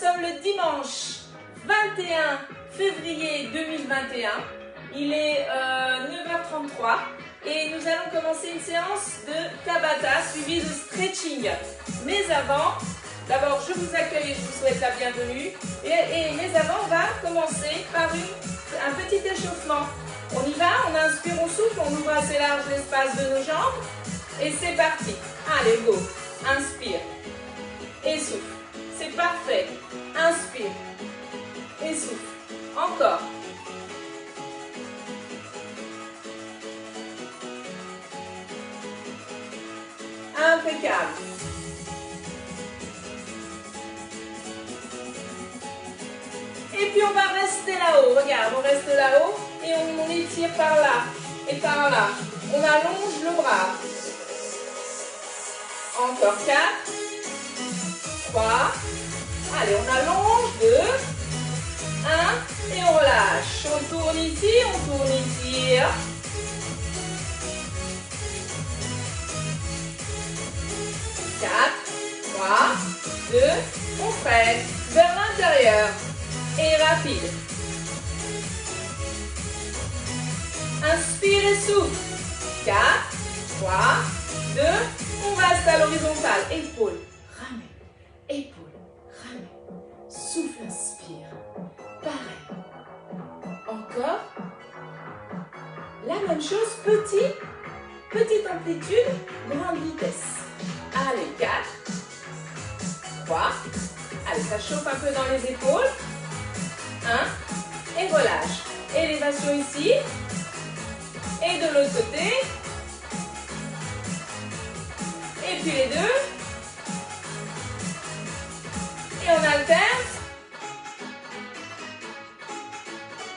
sommes le dimanche 21 février 2021. Il est 9h33 et nous allons commencer une séance de Tabata suivie de stretching. Mais avant, d'abord je vous accueille et je vous souhaite la bienvenue. Mais avant, on va commencer par un petit échauffement. On y va, on inspire, on souffle, on ouvre assez large l'espace de nos jambes. Et c'est parti. Allez, go. Inspire. Et souffle. C'est parfait. Inspire. Et souffle. Encore. Impeccable. Et puis on va rester là-haut. Regarde, on reste là-haut et on étire par là et par là. On allonge le bras. Encore 4, 3, allez, on allonge, 2, 1, et on relâche. On tourne ici, on tourne ici. 4, 3, 2, on freine vers l'intérieur et rapide. Inspire et souffle. 4, 3, 2, on reste à l'horizontale. Épaule, ramène. Épaule, ramène. Souffle, inspire. Pareil. Encore. La même chose, petite amplitude, grande vitesse. Allez, 4, 3. Allez, ça chauffe un peu dans les épaules. 1. Et relâche. Élévation ici. Et de l'autre côté. Et puis les deux. Et on alterne.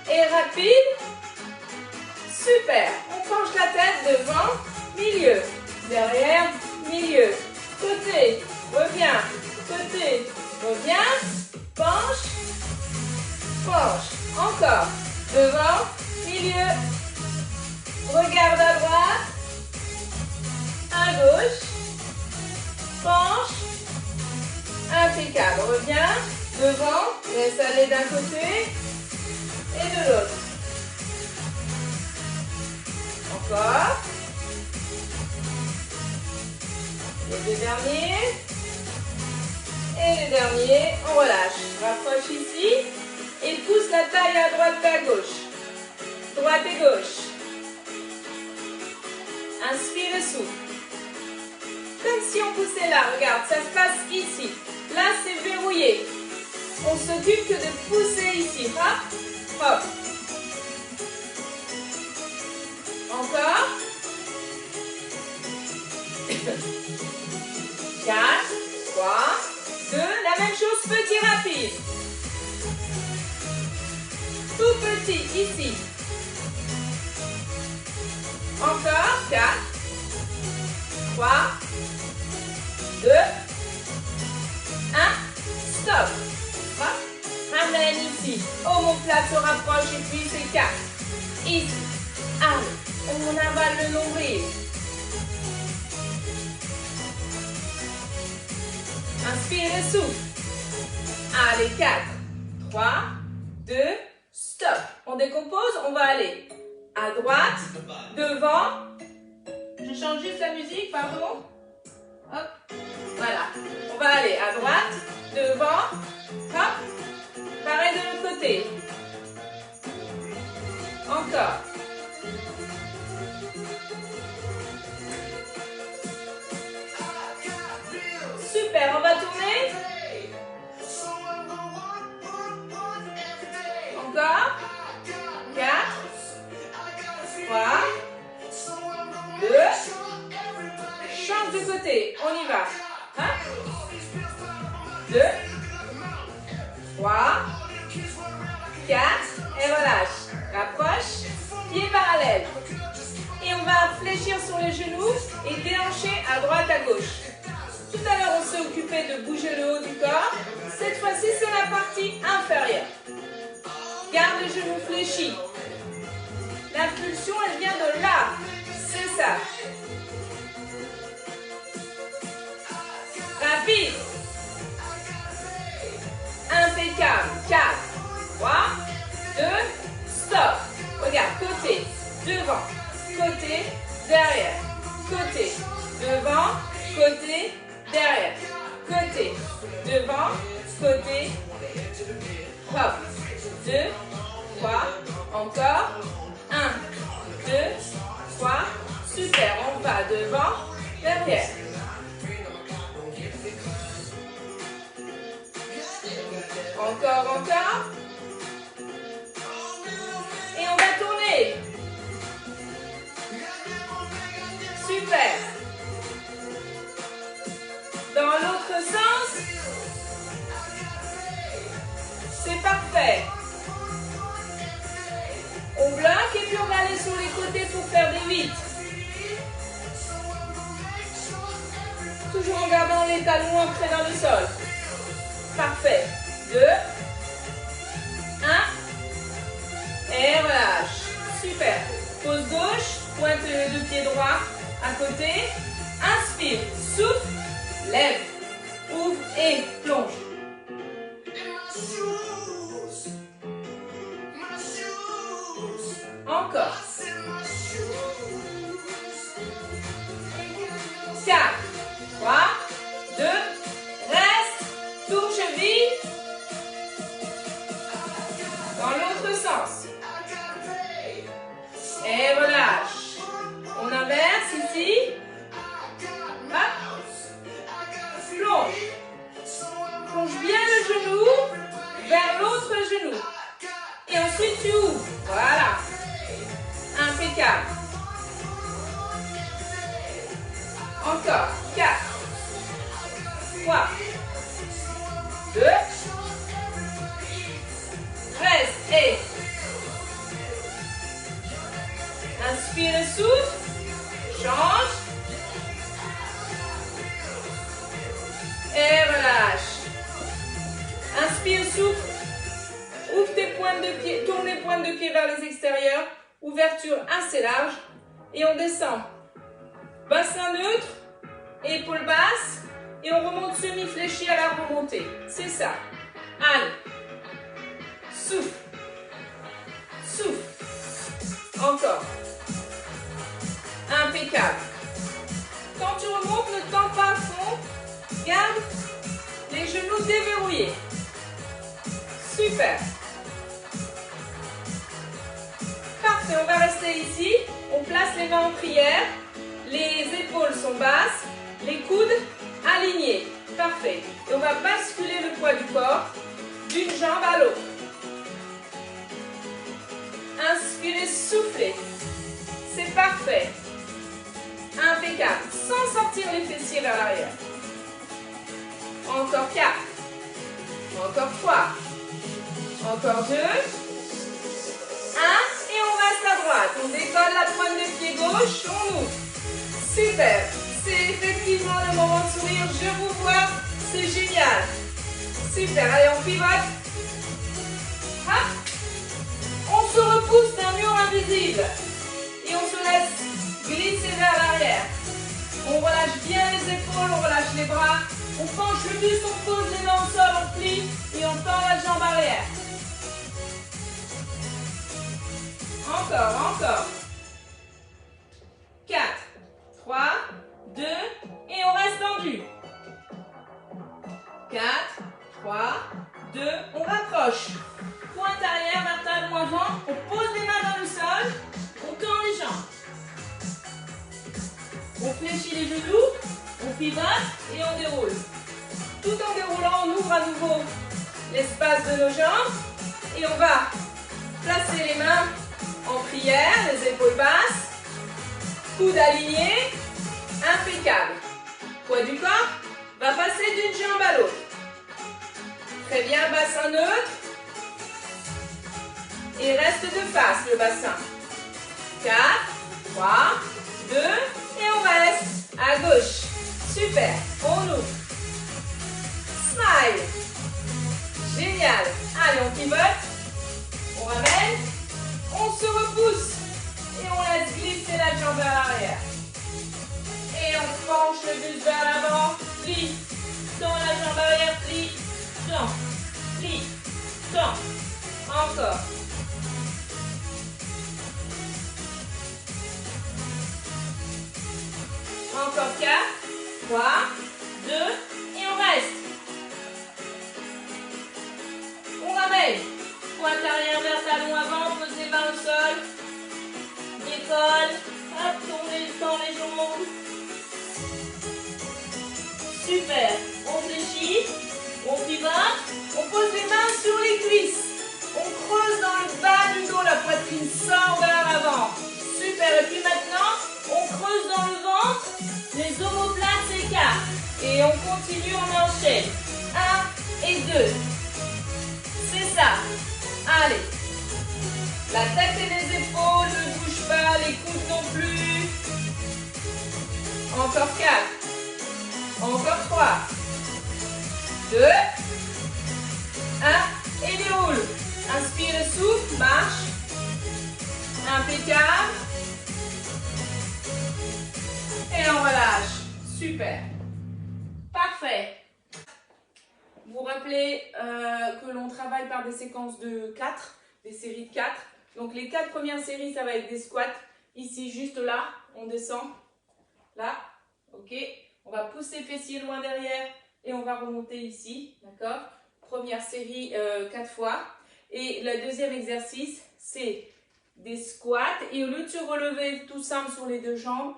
Et rapide. Super. On penche la tête devant, milieu. Derrière, milieu. Côté, reviens. Côté, reviens. Penche. Penche. Encore. Devant, milieu. Regarde à droite. À gauche. Penche. Impeccable. Reviens. Devant. Laisse aller d'un côté. Et de l'autre. Encore. Les deux derniers. Et les derniers. On relâche. Rapproche ici. Et pousse la taille à droite et à gauche. Droite et gauche. Inspire et souffle. Comme si on poussait là, regarde, ça se passe ici. Là, c'est verrouillé. On s'occupe que de pousser ici. Hop, hop. Encore. 4, 3, 2. La même chose, petit rapide. Tout petit, ici. Encore. 4, 3, 2, 1, stop. Hop. Ramène ici. Omoplate se rapproche et puis c'est 4. Ici. Allez, on avale le nombril. Inspire et souffle. Allez, 4, 3, 2, stop. On décompose, on va aller à droite, devant. Je change juste la musique, pardon. Hop, voilà. On va aller à droite, devant, hop. Pareil de l'autre côté. Encore. Super, on va tourner. Encore. 4, 3, 2. Change de côté, on y va. 2, 3, 4, et relâche. Rapproche, pieds parallèles. Et on va fléchir sur les genoux et déhancher à droite, à gauche. Tout à l'heure, on s'est occupé de bouger le haut du corps. Cette fois-ci, c'est la partie inférieure. Garde les genoux fléchis. L'impulsion, elle vient de là. C'est ça. Rapide. Impeccable. 4, 3, 2, stop. Regarde, côté, devant, côté, derrière. Côté, devant, côté, derrière. Côté, devant, côté. Hop. 2, 3, encore. 1, 2, 3. Super, on va devant, derrière. Encore, encore. Et on va tourner. Super. Dans l'autre sens. C'est parfait. On bloque et puis on va aller sur les côtés pour faire des 8. Toujours en gardant les talons ancrés dans le sol. Parfait. 2, 1, et relâche. Super. Pose gauche, pointe de pied droit à côté. Inspire, souffle, lève, ouvre et plonge. Encore. 4, 3, 2, reste, tour cheville. Dans l'autre sens. Et relâche. On inverse ici. Hop. Plonge. Plonge bien le genou vers l'autre genou. Et ensuite tu ouvres. Voilà. Impeccable. Encore. 4, 3, 2, reste et inspire et souffle, change et relâche. Inspire, souffle, ouvre tes pointes de pied, tourne les pointes de pied vers les extérieurs, ouverture assez large et on descend. Bassin neutre, épaules basses et on remonte semi-fléchi à la remontée. C'est ça. Allez. Souffle. Souffle. Encore. Impeccable. Quand tu remontes, ne tends pas à fond. Garde les genoux déverrouillés. Super. Parfait, on va rester ici. On place les mains en prière. Les épaules sont basses. Les coudes alignés. Parfait. Et on va basculer le poids du corps d'une jambe à l'autre. Inspirez, soufflez. C'est parfait. Impeccable. Sans sortir les fessiers vers l'arrière. Encore 4. Encore 3. Encore 2. 1. Et on reste à droite. On décolle la pointe de pied gauche. On ouvre. Super. C'est effectivement le moment de sourire. Je vous vois. C'est génial. Super. Allez, on pivote. Hop. On se repousse d'un mur invisible. Et on se laisse glisser vers l'arrière. On relâche bien les épaules, on relâche les bras. On penche le buste, on pose les mains au sol, on plie et on tend la jambe arrière. Encore, encore. 4, 3, 2 et on reste tendu. 4, 3, 2, on rapproche. Pointe arrière, vers talon avant, on pose les mains dans le sol, on tend les jambes. On fléchit les genoux, on pivote et on déroule. Tout en déroulant, on ouvre à nouveau l'espace de nos jambes et on va placer les mains en prière, les épaules basses, coudes alignés, impeccable. Poids du corps va passer d'une jambe à l'autre. Très bien, bassin neutre. Et reste de face le bassin. 4, 3, 2 et on reste à gauche. Super, on ouvre. Smile. Génial. Allez, on pivote. On ramène. On se repousse. Et on laisse glisser la jambe vers l'arrière. Et on penche le buste vers l'avant. Plie. Dans la jambe arrière, plie. Dans. Plie. temps. Encore. Encore 4, 3, 2, et on reste. On ramène. Pointe arrière vers talon avant, pose les mains au sol. Décolle. Hop, tourne les jambes. Super. On fléchit. On pivote. On pose les mains sur les cuisses. On creuse dans le bas du dos. La poitrine sort vers l'avant. Super. Et puis maintenant, on creuse dans le ventre. Les omoplates s'écartent. Et on continue, on enchaîne. 1 et 2. C'est ça. Allez. La tête et les épaules ne bougent pas, les coudes non plus. Encore 4. Encore 3. 2. 1. Et déroule. Inspire et souffle, marche. Impeccable. Et on relâche. Super. Parfait. Vous vous rappelez que l'on travaille par des séquences de 4, des séries de 4. Donc les 4 premières séries, ça va être des squats. Ici, juste là, on descend. Là, ok. On va pousser fessiers loin derrière et on va remonter ici, d'accord. Première série 4 fois. Et le deuxième exercice, c'est des squats. Et au lieu de se relever tout simple sur les deux jambes,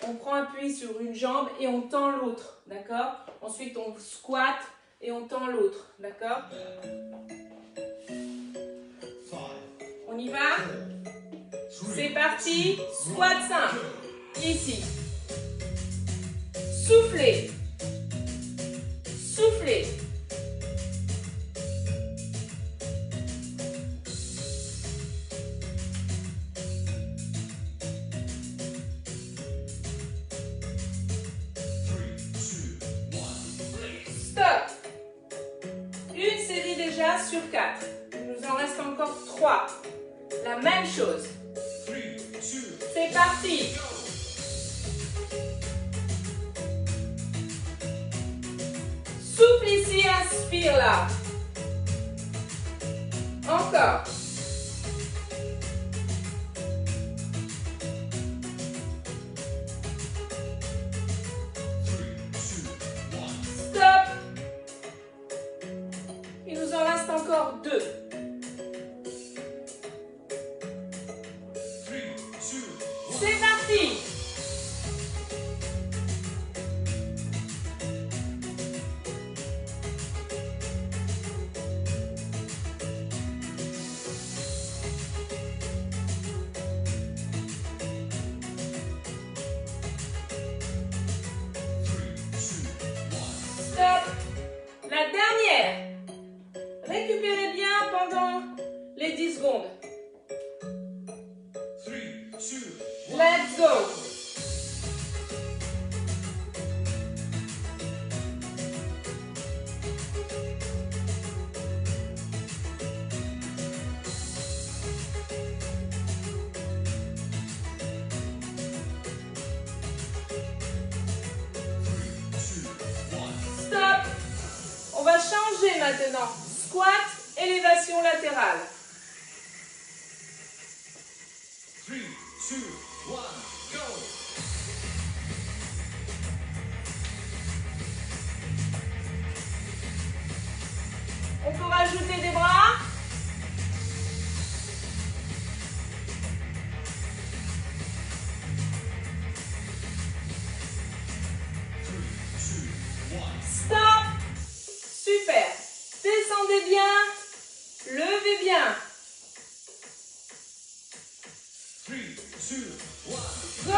on prend appui sur une jambe et on tend l'autre, d'accord. Ensuite, on squatte et on tend l'autre, d'accord. On y va? C'est parti. Squat simple. Ici. Soufflez. Soufflez. Stop. Une série déjà sur 4. Il nous en reste encore 3. La même chose. C'est parti. Souffle ici, inspire là. Encore. Stop. Il nous en reste encore 2. C'est parti. Stop. La dernière. Récupérez bien pendant les 10 secondes. Let's go. Stop. On va changer maintenant. Squat, élévation latérale. 3, 2, 1, go! On peut rajouter des bras. Stop. Super. Descendez bien. Levez bien. 3, 2, 1. Go.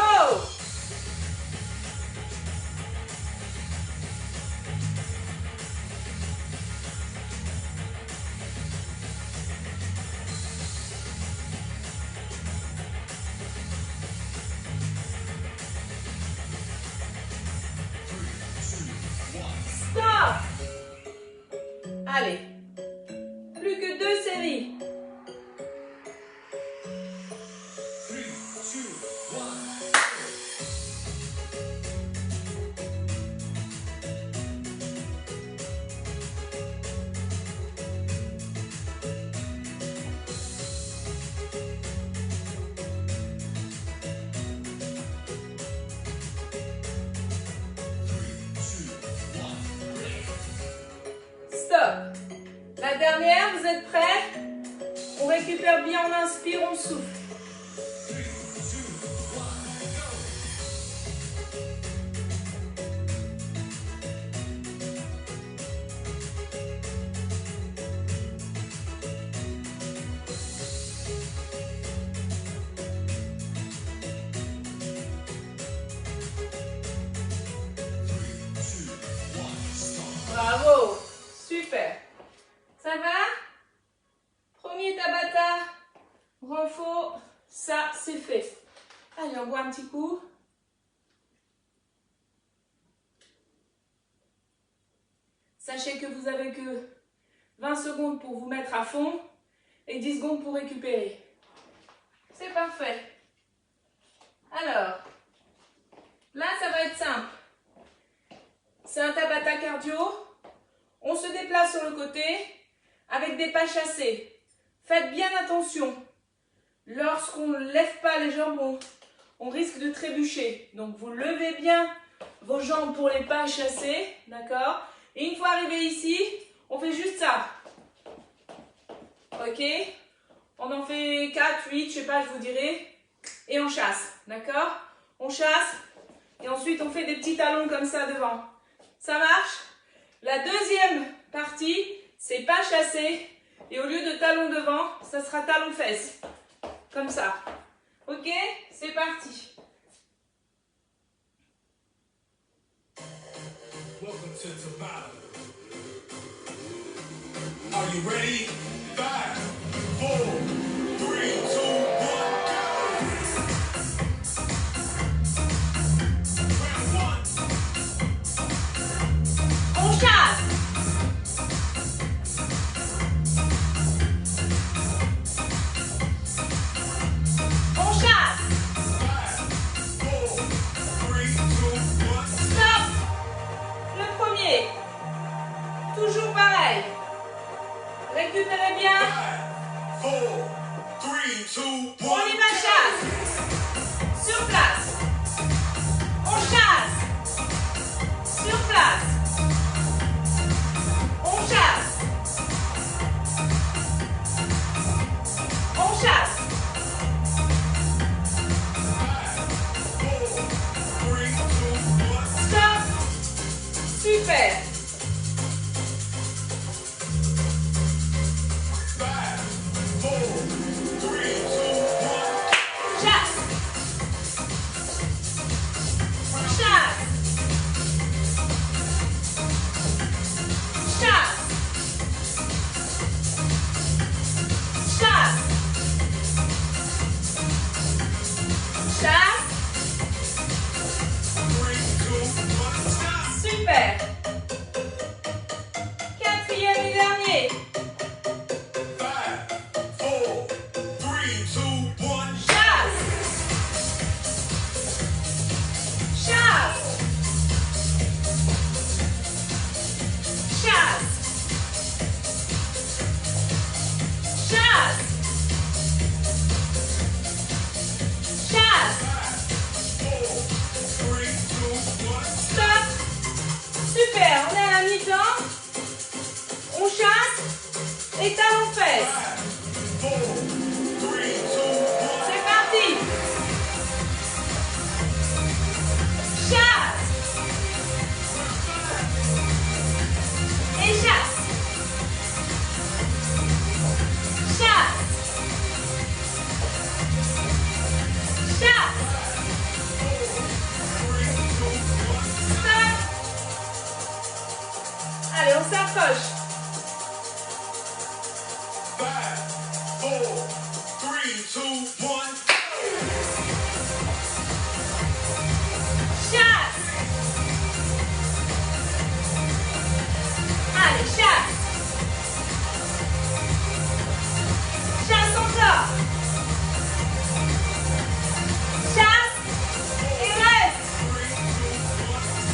Stop. Allez. Plus que 2 séries. 3, 2, 1. Stop. La dernière, vous êtes prêts? On récupère bien, on inspire, on souffle. 3, 2, 1, go! Bravo. Super. Ça va? Premier Tabata. Renfort. Ça, c'est fait. Allez, on boit un petit coup. Sachez que vous avez que 20 secondes pour vous mettre à fond et 10 secondes pour récupérer. C'est parfait. Alors, là, ça va être simple. C'est un Tabata cardio. On se déplace sur le côté avec des pas chassés. Faites bien attention. Lorsqu'on ne lève pas les jambes, on risque de trébucher. Donc, vous levez bien vos jambes pour les pas chassés. D'accord? Et une fois arrivé ici, on fait juste ça. Ok? On en fait 4, 8, je sais pas, je vous dirai. Et on chasse. D'accord? On chasse. Et ensuite, on fait des petits talons comme ça devant. Ça marche? La deuxième partie, c'est pas chassé. Et au lieu de talons devant, ça sera talons fesses. Comme ça. Ok? C'est parti. Welcome to Tabata. Are you ready? 5, 4, 3, 2, 1, go! Round 1. On chasse. On chasse. 5, 4, 3, 2, 1. Stop. Le premier. Toujours pareil. Récupérez bien. 5, 4, 3, 2, 1. On y va, chasse. Sur place. On chasse. Sur place. On chasse. On chasse. 5, 4, 3, 2, 1. Stop. Super. 5, 4, 3, 2, 1. Chasse. Chasse. Chasse. Chasse. Chasse. 3, 2, 1. Stop! Super. Quatrième et dernier. 5, 4, 3, 2, 1. Chasse. Chasse. Chasse. Chasse. Chasse. 4, 3, 2, 1. Stop. Super. On est à la mi-temps. On chasse. Et talons fesses. 5, 4, 3, 2, 1. C'est parti. Chasse. Et chasse. Chasse. Chasse. Stop. Allez, on s'approche. 5, 4, 3, 2, 1. Chasse. Allez, chasse. Chasse encore. Chasse. Et reste.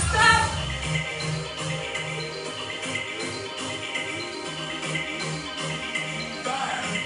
Stop. 5,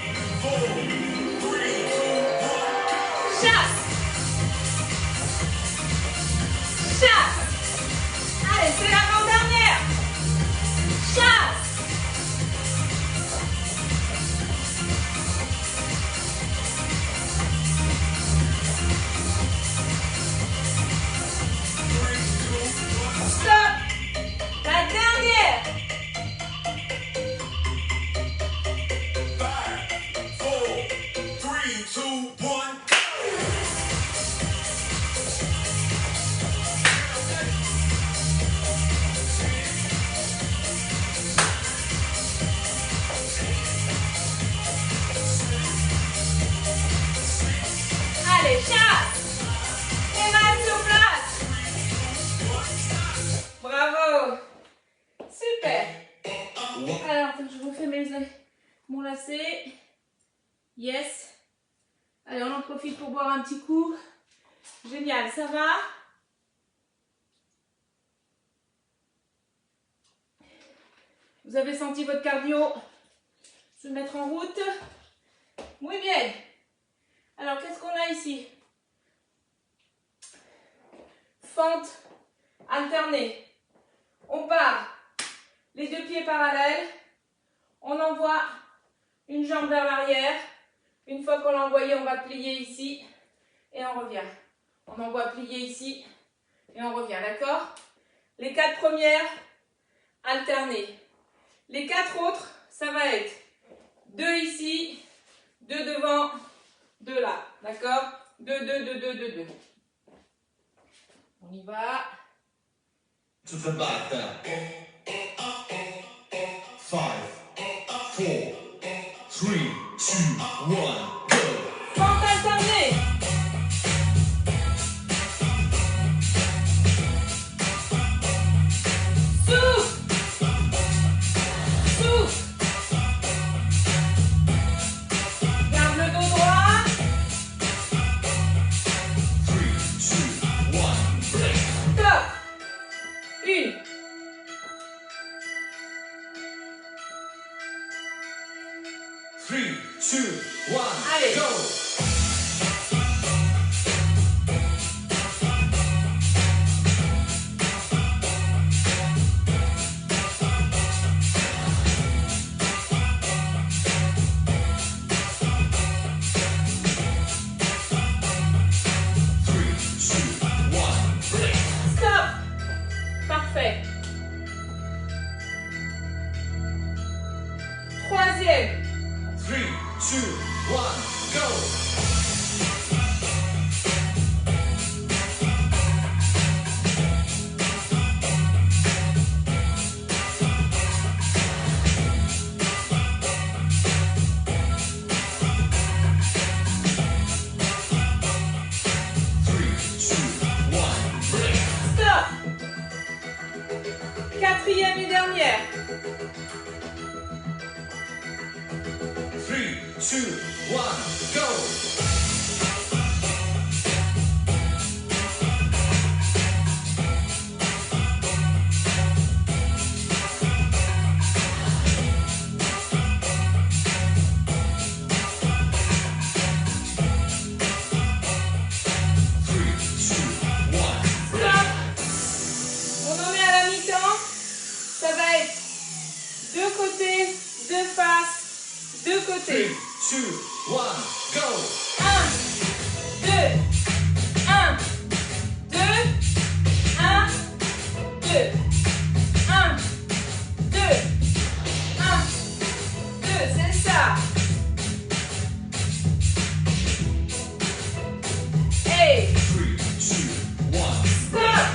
je refais mon lacet. Yes. Allez, on en profite pour boire un petit coup. Génial, ça va? Vous avez senti votre cardio se mettre en route? Muy bien. Alors, qu'est-ce qu'on a ici? Fente alternée. On part les deux pieds parallèles. On envoie une jambe vers l'arrière. Une fois qu'on l'a envoyé, on va plier ici et on revient. On envoie plier ici et on revient, d'accord? Les 4 premières, alternées. Les 4 autres, ça va être 2 ici, 2 devant, 2 là, d'accord? 2, 2, 2, 2, 2, 2. On y va. To the back there. 5, 4, 3, 2, 1, go. Fente alternée. Allez. Go. Parfait. Troisième. 3, 2, 1, go. 3, 2, 1, break. Stop. Quatrième et dernière. 3, 2, 1, go. 3, 2, 1, break. Stop. On en est à la mi-temps. Ça va être deux côtés, deux faces, deux 3, côtés. 2, 1, go. 1, 2, 1, 2, 1, 2, 1, 2, 1, 2, c'est ça. Hey, 3, 2, 1, stop.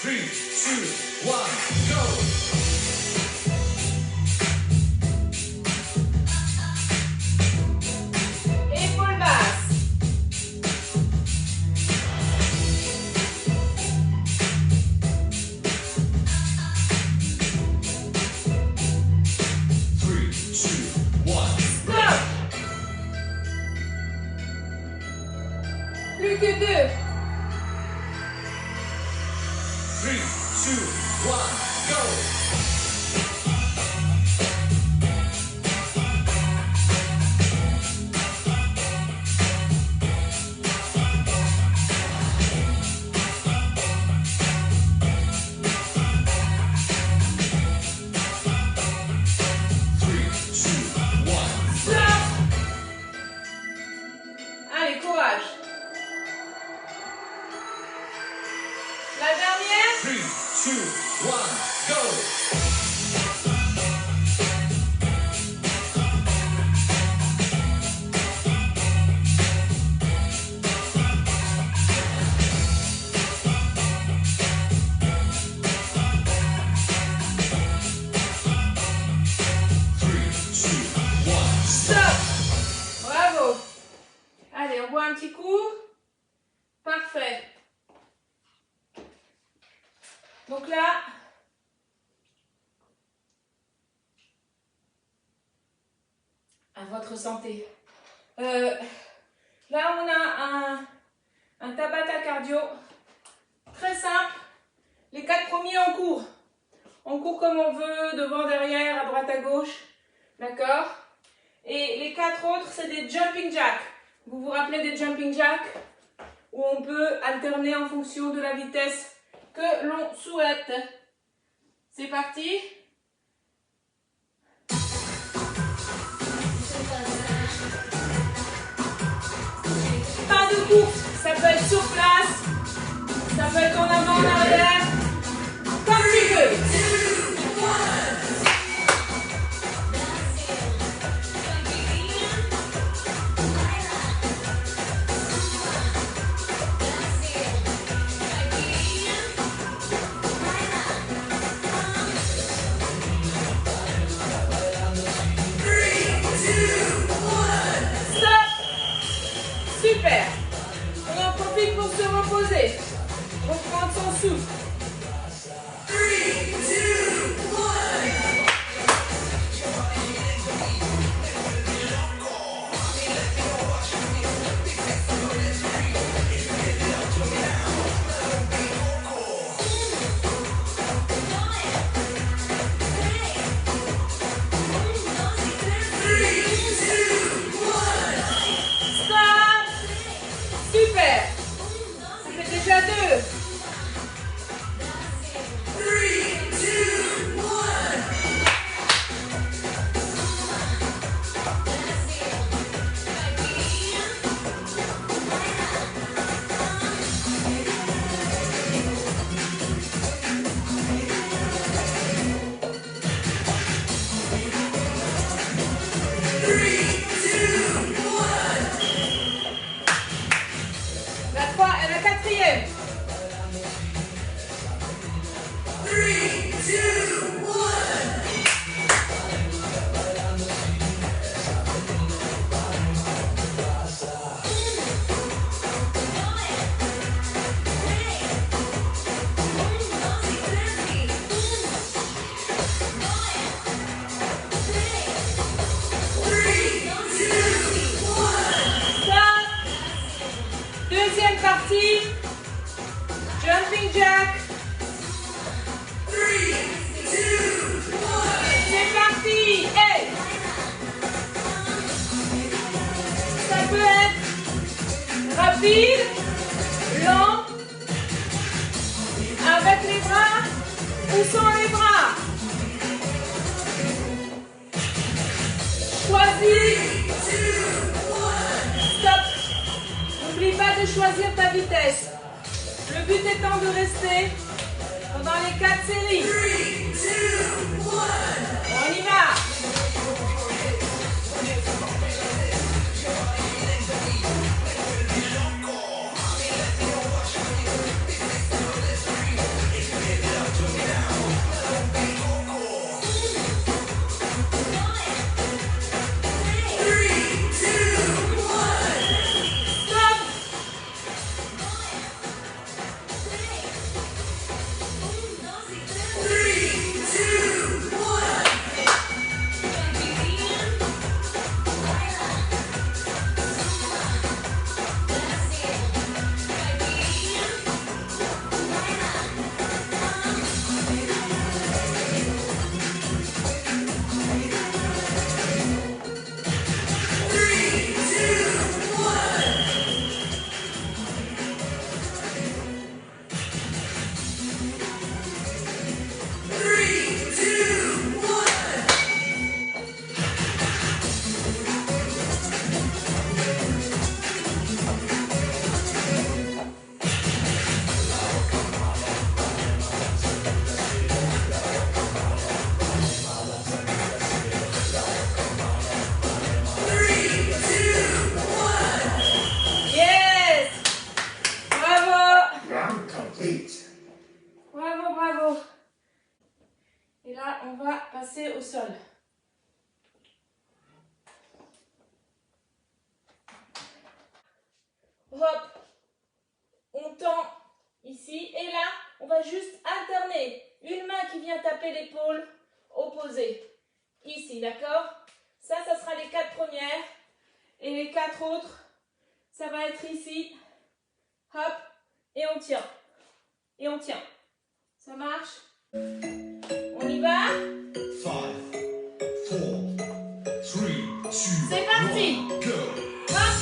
Three, two, one, go! Épaules basses. Three, two, one, Stop. Plus que deux. 3, 2, 1, go! Three, two, one, Stop. Allez, courage. La dernière. 3, 2, 1, go! Three, two, one, Stop. Bravo. Allez, on boit un petit coup. Parfait. Donc là, à votre santé. Là, on a un Tabata cardio très simple. Les 4 premiers en cours. On court comme on veut, devant, derrière, à droite, à gauche. D'accord? Et les 4 autres, c'est des jumping jacks. Vous vous rappelez des jumping jacks? Où on peut alterner en fonction de la vitesse que l'on souhaite. C'est parti. Pas de course, ça peut être sur place, ça peut être en avant, en arrière, comme tu veux. Super. On en profite pour se reposer. Reprendre son souffle. 3, 2, 1. Super. Ça fait déjà 2. 3, 2, 1. La 3 et la 4e. 3, 2, 1. Deuxième partie, jumping jack. 3, 2, 1. C'est parti. Hey. Ça peut être rapide, lent, avec les bras ou sans les bras. Choisis. Stop. N'oublie pas de choisir ta vitesse. Le but étant de rester pendant les 4 séries. 3, 2, 1. On y va. Au sol. Hop, on tend ici et là, on va juste alterner. Une main qui vient taper l'épaule opposée. Ici, d'accord? Ça sera les 4 premières. Et les 4 autres, ça va être ici. Hop. Et on tient. Et on tient. Ça marche? On y va? 5, 4, 3, 2, C'est parti. 1, go! Hop.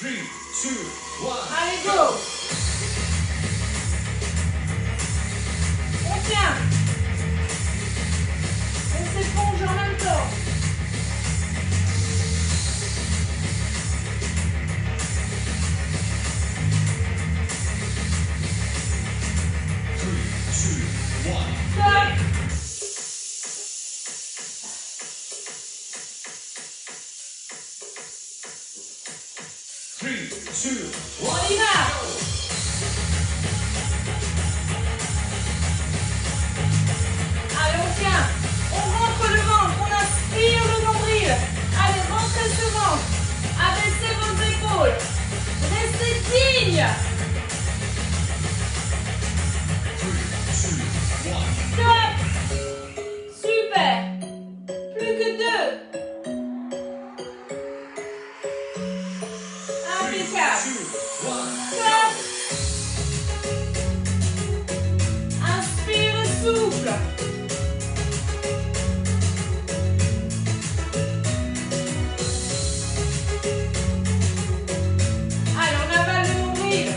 3, 2, 1. Allez, go. On tient. On s'éponge en même temps. Stop. 3, 2, 1. On y va. Allez, on tient. On rentre le ventre. On inspire le nombril. Allez, rentrez ce ventre. Abaissez vos épaules. Restez digne. 3, 2, 1. Stop. Super. Plus que 2. Impeccable. 2, 1. Stop. Inspire souffle. Allez, on avale le nombril.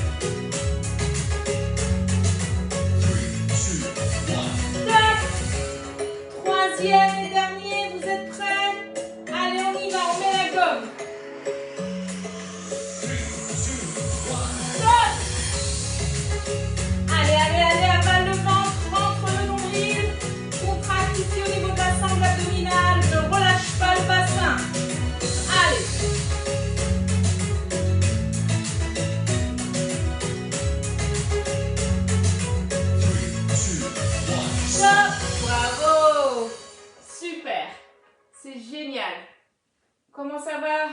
3, 2, 1. Stop. Troisième et dernier, vous êtes prêts? Allez, on y va, on met la gomme. 3, 2, 1. Stop. Allez, allez, allez, avale le ventre, rentre le nombril. Contracte ici au niveau de la sangle abdominale. Ne relâche pas le bassin. Allez. Stop. Bravo. Super. C'est génial. Comment ça va?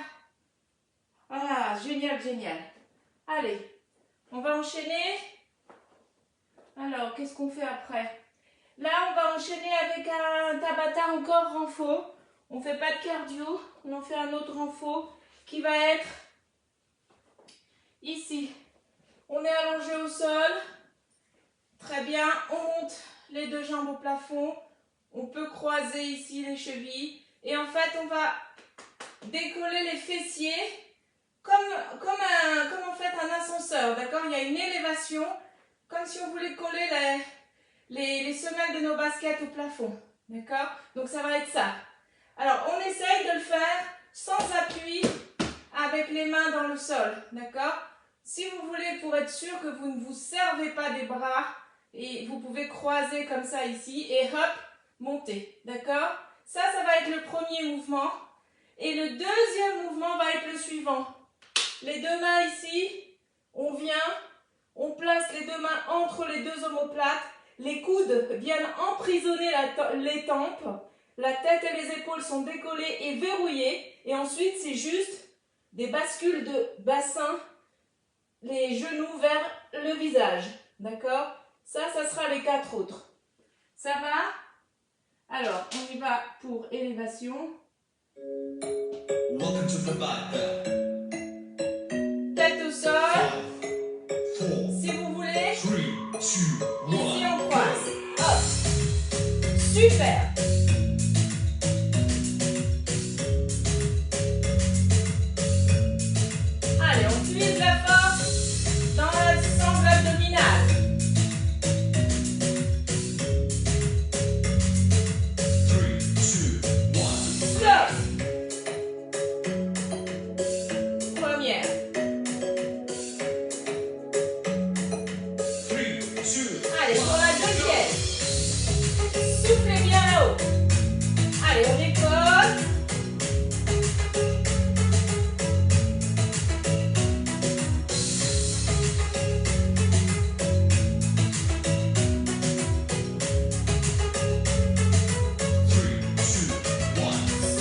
Ah, génial, génial. Allez, on va enchaîner. Alors, qu'est-ce qu'on fait après? Là, on va enchaîner avec un Tabata encore renfo. On ne fait pas de cardio, on en fait un autre renfo qui va être ici. On est allongé au sol. Très bien, on monte les deux jambes au plafond. On peut croiser ici les chevilles. Et en fait, on va décoller les fessiers comme en fait un ascenseur, d'accord? Il y a une élévation, comme si on voulait coller les semelles de nos baskets au plafond. D'accord? Donc ça va être ça. Alors, on essaye de le faire sans appui avec les mains dans le sol. D'accord? Si vous voulez, pour être sûr que vous ne vous servez pas des bras, et vous pouvez croiser comme ça ici et hop, monter. D'accord? Ça va être le premier mouvement. Et le deuxième mouvement va être le suivant. Les deux mains ici, on vient, on place les deux mains entre les deux omoplates. Les coudes viennent emprisonner les tempes. La tête et les épaules sont décollées et verrouillées. Et ensuite, c'est juste des bascules de bassin, les genoux vers le visage. D'accord? Ça sera les 4 autres. Ça va? Alors, on y va pour élévation. Welcome to the back. Tête au sol. 5, 4, Si vous voulez, 3, 2, 1. ici on croise. Hop. Super. Allez, on utilise la force dans la sangle abdominale. 3, 2, 1. Stop. Première. 3, 2. Allez, pour la deuxième. Soufflez bien là-haut. Allez, on décolle. 3, 2, 1.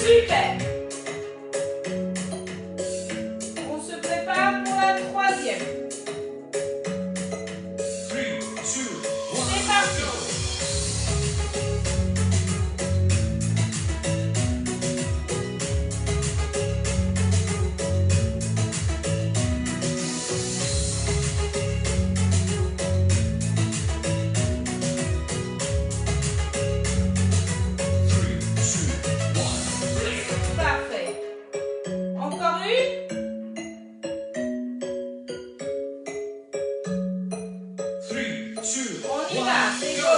Super. On se prépare pour la troisième. 3, 2, 1. C'est parti. Parfait. Encore une. 3, 2, On y va. C'est go.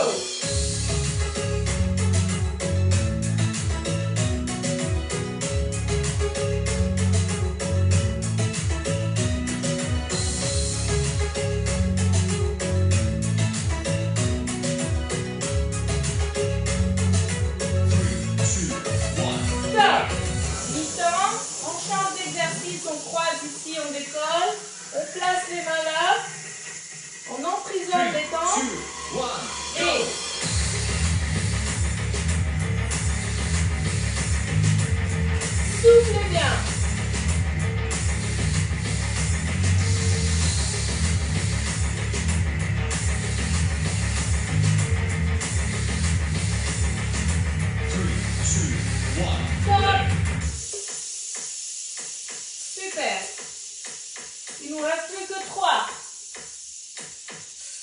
Stop. Mi-temps. On change d'exercice. On croise ici. On décolle. On place les mains là. On emprisonne les tempes. Et soufflez bien. Stop. Super. Il nous reste plus que 3.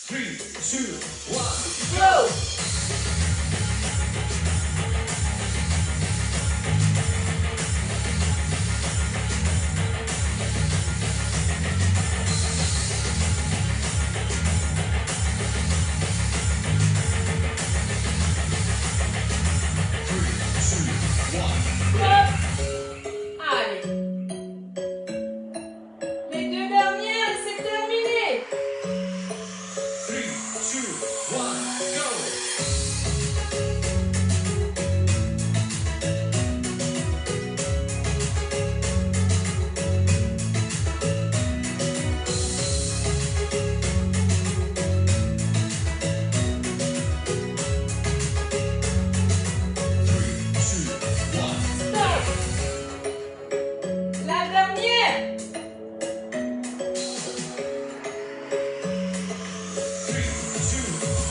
3, 2, 1. Go. Stop. Allez. Les deux dernières et c'est terminé. 3, 2, 1, go! Stop. La dernière. 3, 2,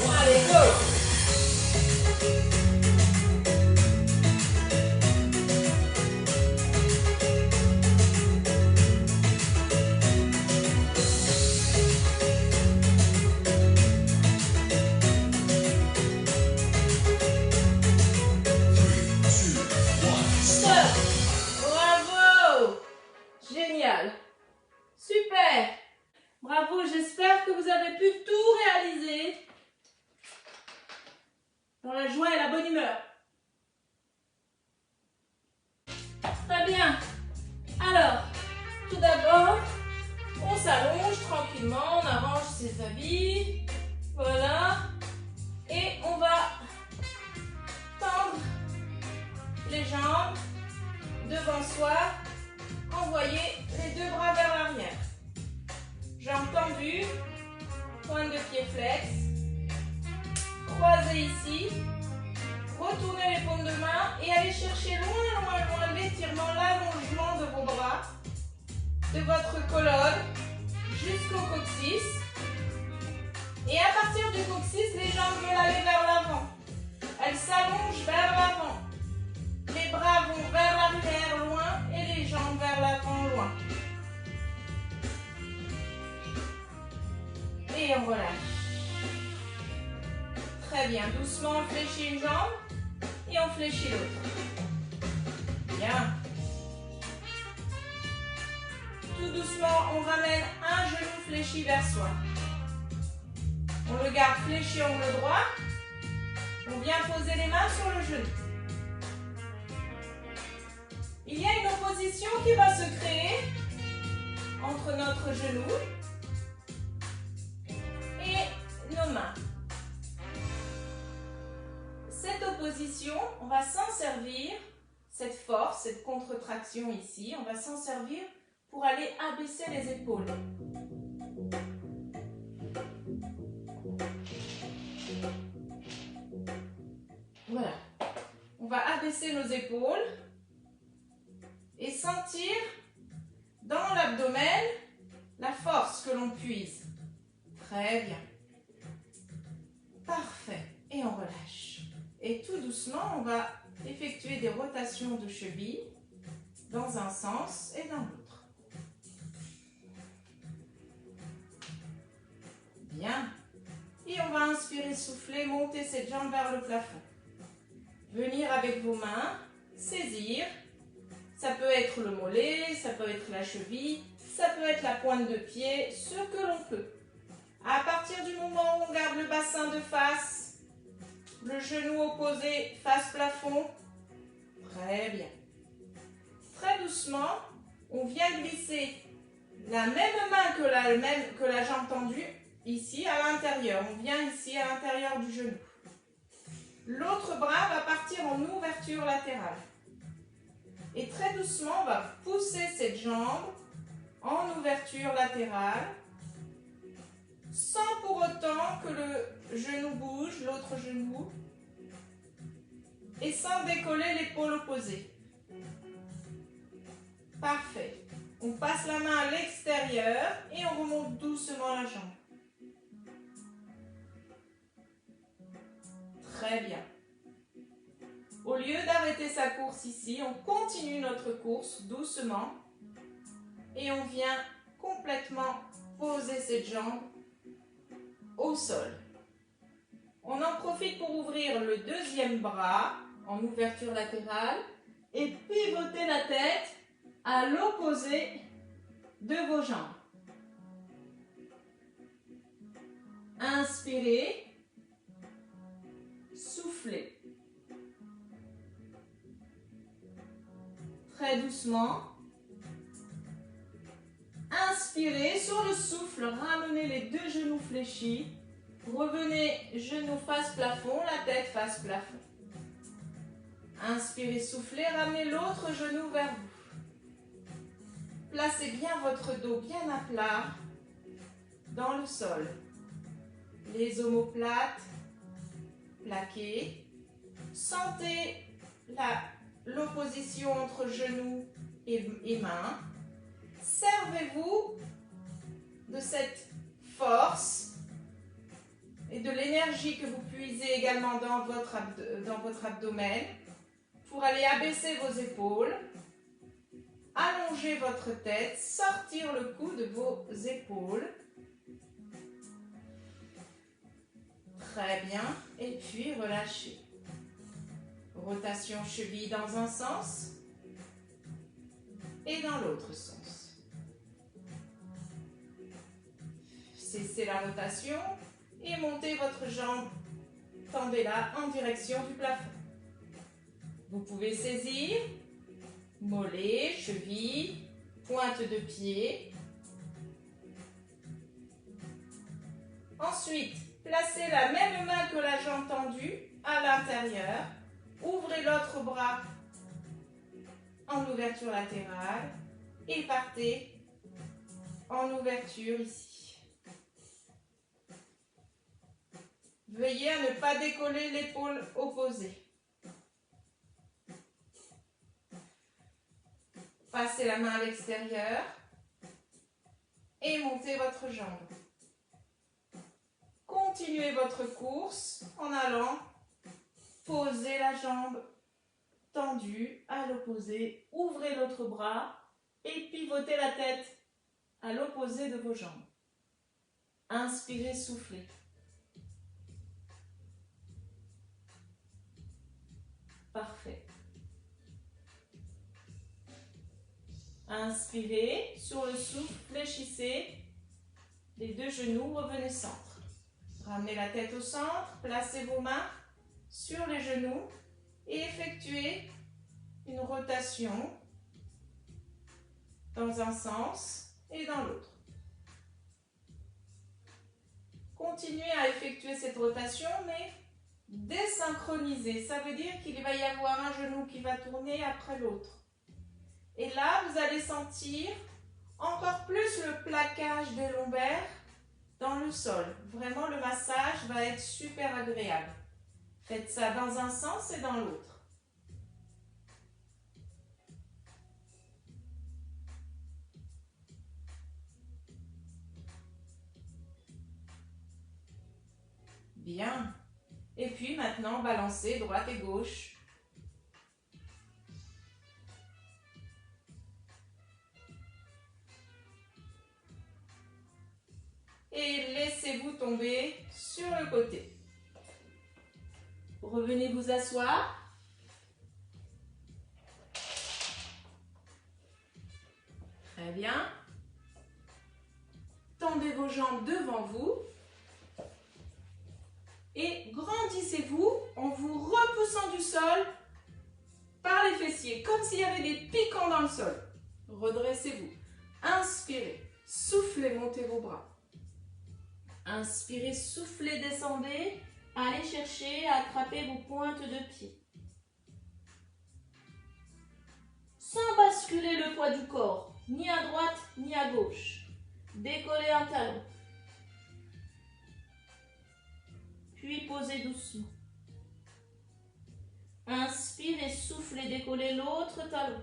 1. Allez, go. Stop. Bravo. Génial. Super. Bravo, j'espère que vous avez pu tout réaliser dans la joie et la bonne humeur. bien. Alors, tout d'abord, on s'allonge tranquillement, on arrange ses habits. Voilà. Et on va tendre les jambes devant soi. Envoyer les deux bras vers l'arrière. Jambes tendues, pointe de pied flex. Croisez ici. Retournez les paumes de main et allez chercher loin l'étirement, l'allongement de vos bras, de votre colonne jusqu'au coccyx. Et à partir du coccyx, les jambes veulent aller vers l'avant. Elles s'allongent vers l'avant. Les bras vont vers l'arrière loin et les jambes vers l'avant loin. Et on relâche. Très bien. Doucement, on fléchit une jambe et on fléchit l'autre. Bien. Tout doucement, on ramène un genou fléchi vers soi. On le garde fléchi angle droit. On vient poser les mains sur le genou. Il y a une opposition qui va se créer entre notre genou et nos mains. Cette opposition, on va s'en servir, cette force, cette contre-traction ici, on va s'en servir pour aller abaisser les épaules. Voilà. On va abaisser nos épaules et sentir dans l'abdomen la force que l'on puise. Très bien. Parfait. Et on relâche. Et tout doucement, on va effectuer des rotations de cheville dans un sens et dans l'autre. Bien. Et on va inspirer, souffler, monter cette jambe vers le plafond. Venir avec vos mains, saisir. Ça peut être le mollet, ça peut être la cheville, ça peut être la pointe de pied, ce que l'on peut. À partir du moment où on garde le bassin de face, le genou opposé face plafond, très bien. Très doucement, on vient glisser la même main que la jambe tendue, ici à l'intérieur. On vient ici à l'intérieur du genou. L'autre bras va partir en ouverture latérale. Et très doucement, on va pousser cette jambe en ouverture latérale, sans pour autant que le genou bouge, l'autre genou, et sans décoller l'épaule opposée. Parfait. On passe la main à l'extérieur et on remonte doucement la jambe. Très bien. Au lieu d'arrêter sa course ici, on continue notre course doucement et on vient complètement poser cette jambe au sol. On en profite pour ouvrir le deuxième bras en ouverture latérale et pivoter la tête à l'opposé de vos jambes. Inspirez, soufflez. Très doucement. Inspirez, sur le souffle, ramenez les deux genoux fléchis. Revenez, genoux face plafond, la tête face plafond. Inspirez, soufflez, ramenez l'autre genou vers vous. Placez bien votre dos bien à plat dans le sol. Les omoplates plaquées. Sentez l'opposition entre genoux et mains. Servez-vous de cette force et de l'énergie que vous puisez également dans votre abdomen pour aller abaisser vos épaules, allonger votre tête, sortir le cou de vos épaules. Très bien. Et puis relâchez. Rotation cheville dans un sens et dans l'autre sens. Cessez la rotation et montez votre jambe, tendez-la en direction du plafond. Vous pouvez saisir mollet, cheville, pointe de pied. Ensuite, placez la même main que la jambe tendue à l'intérieur. Ouvrez l'autre bras en ouverture latérale et partez en ouverture ici. Veuillez à ne pas décoller l'épaule opposée. Passez la main à l'extérieur et montez votre jambe. Continuez votre course en allant poser la jambe tendue à l'opposé. Ouvrez l'autre bras et pivotez la tête à l'opposé de vos jambes. Inspirez, soufflez. Parfait. Inspirez, sur le souffle, fléchissez les deux genoux, revenez centre. Ramenez la tête au centre, placez vos mains sur les genoux et effectuez une rotation dans un sens et dans l'autre. Continuez à effectuer cette rotation, mais désynchronisée. Ça veut dire qu'il va y avoir un genou qui va tourner après l'autre. Et là, vous allez sentir encore plus le plaquage des lombaires dans le sol. Vraiment, le massage va être super agréable. Faites ça dans un sens et dans l'autre. Bien. Et puis maintenant, balancez droite et gauche. Et laissez-vous tomber sur le côté. Revenez vous asseoir. Très bien. Tendez vos jambes devant vous. Et grandissez-vous en vous repoussant du sol par les fessiers, comme s'il y avait des piquants dans le sol. Redressez-vous. Inspirez. Soufflez, montez vos bras. Inspirez, soufflez, descendez. Allez chercher à attraper vos pointes de pied. Sans basculer le poids du corps, ni à droite ni à gauche. Décollez un talon. Puis posez doucement. Inspirez, soufflez, décollez l'autre talon.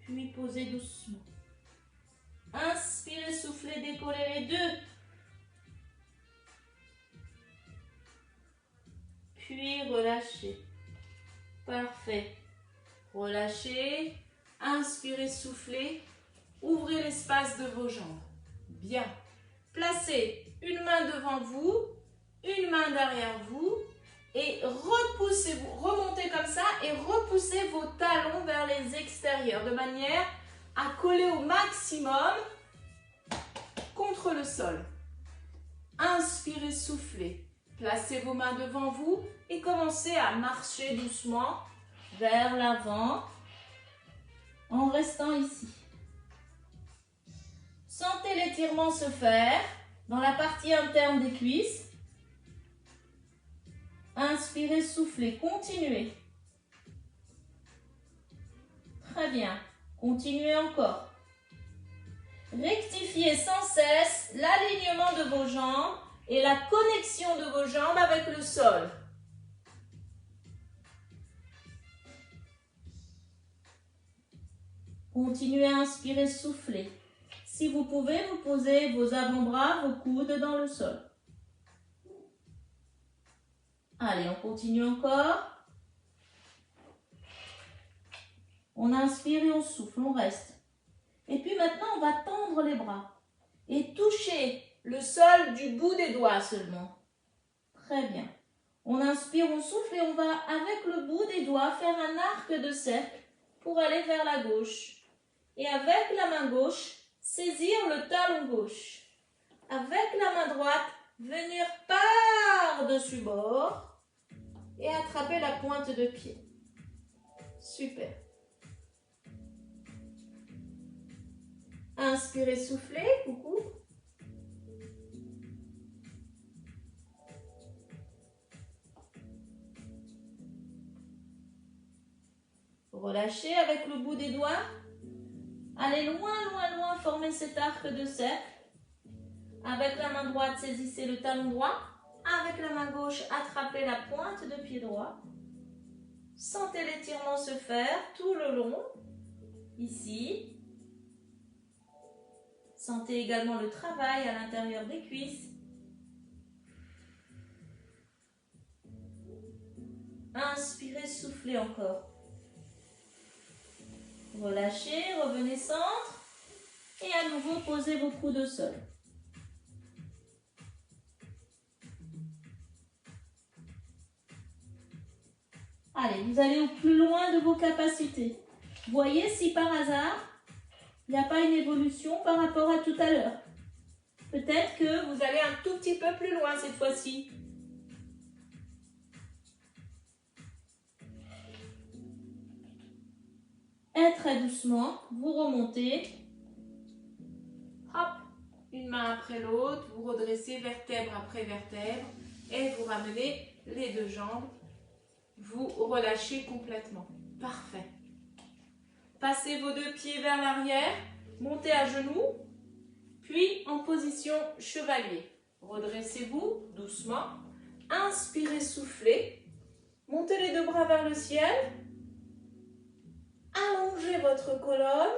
Puis posez doucement. Inspirez, soufflez, décollez les deux. Puis relâchez. Parfait. Relâchez. Inspirez, soufflez. Ouvrez l'espace de vos jambes. Bien. Placez une main devant vous, une main derrière vous et repoussez-vous. Remontez comme ça et repoussez vos talons vers les extérieurs de manière à coller au maximum contre le sol. Inspirez, soufflez. Placez vos mains devant vous et commencez à marcher doucement vers l'avant en restant ici. Sentez l'étirement se faire dans la partie interne des cuisses. Inspirez, soufflez, continuez. Très bien. Continuez encore. Rectifiez sans cesse l'alignement de vos jambes et la connexion de vos jambes avec le sol. Continuez à inspirer, souffler. Si vous pouvez, vous posez vos avant-bras, vos coudes dans le sol. Allez, on continue encore. On inspire et on souffle, on reste. Et puis maintenant, on va tendre les bras et toucher le sol du bout des doigts seulement. Très bien. On inspire, on souffle et on va, avec le bout des doigts, faire un arc de cercle pour aller vers la gauche. Et avec la main gauche, saisir le talon gauche. Avec la main droite, venir par-dessus bord et attraper la pointe de pied. Super. Inspirez, soufflez, coucou. Relâchez avec le bout des doigts. Allez loin, loin, loin, formez cet arc de cercle. Avec la main droite, saisissez le talon droit. Avec la main gauche, attrapez la pointe de pied droit. Sentez l'étirement se faire tout le long. Ici. Sentez également le travail à l'intérieur des cuisses. Inspirez, soufflez encore. Relâchez, revenez centre. Et à nouveau, posez vos coudes au sol. Allez, vous allez au plus loin de vos capacités. Voyez si par hasard, il n'y a pas une évolution par rapport à tout à l'heure. Peut-être que vous allez un tout petit peu plus loin cette fois-ci. Et très doucement, vous remontez. Hop, une main après l'autre, vous redressez vertèbre après vertèbre et vous ramenez les deux jambes. Vous relâchez complètement. Parfait. Passez vos deux pieds vers l'arrière, montez à genoux, puis en position chevalier. Redressez-vous doucement. Inspirez, soufflez. Montez les deux bras vers le ciel. Allongez votre colonne.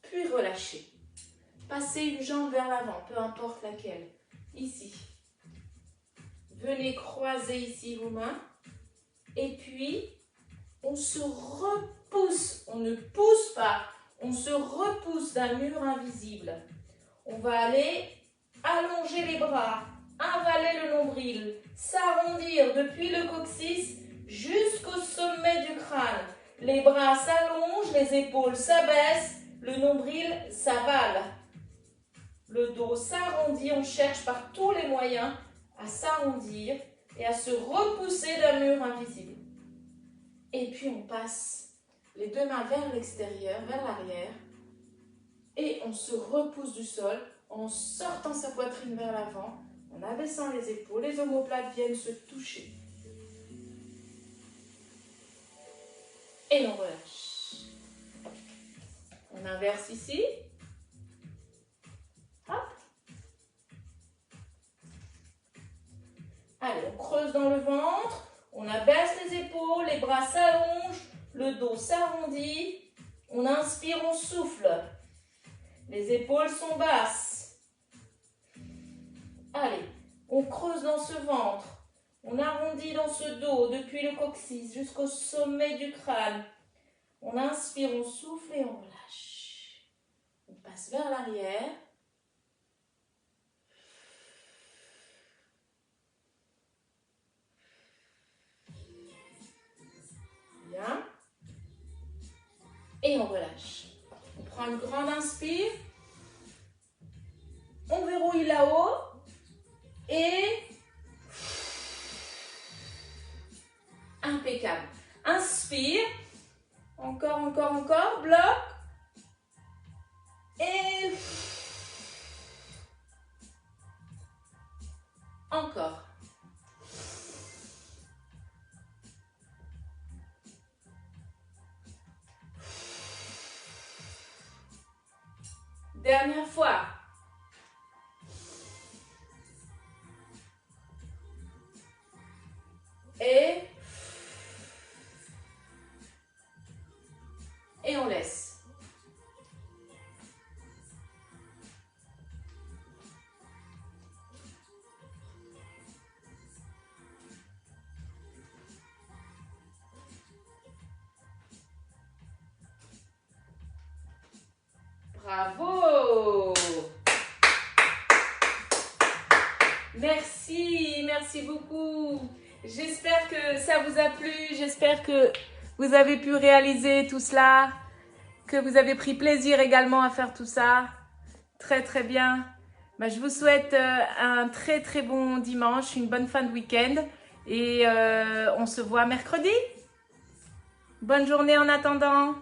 Puis relâchez. Passez une jambe vers l'avant, peu importe laquelle. Ici. Venez croiser ici vos mains. Et puis, on se repousse. On ne pousse pas. On se repousse d'un mur invisible. On va aller allonger les bras, avaler le nombril, s'arrondir depuis le coccyx jusqu'au sommet du crâne. Les bras s'allongent, les épaules s'abaissent, le nombril s'avale. Le dos s'arrondit, on cherche par tous les moyens à s'arrondir et à se repousser d'un mur invisible. Et puis on passe les deux mains vers l'extérieur, vers l'arrière, et on se repousse du sol en sortant sa poitrine vers l'avant, en abaissant les épaules, les omoplates viennent se toucher. Et on relâche. On inverse ici. Hop. Allez, on creuse dans le ventre, on abaisse les épaules, les bras s'allongent, le dos s'arrondit. On inspire, on souffle. Les épaules sont basses. Allez, on creuse dans ce ventre. On arrondit dans ce dos depuis le coccyx jusqu'au sommet du crâne. On inspire, on souffle et on relâche. On passe vers l'arrière. Bien. Et on relâche. On prend une grande inspire. On verrouille là-haut. Et impeccable. Inspire. Encore, encore, encore. Bloc. Et encore. Dernière fois. Et on laisse. Bravo! Merci, merci beaucoup. J'espère que ça vous a plu, j'espère que vous avez pu réaliser tout cela, que vous avez pris plaisir également à faire tout ça. Très très bien. Je vous souhaite un très très bon dimanche, une bonne fin de week-end et on se voit mercredi. Bonne journée en attendant.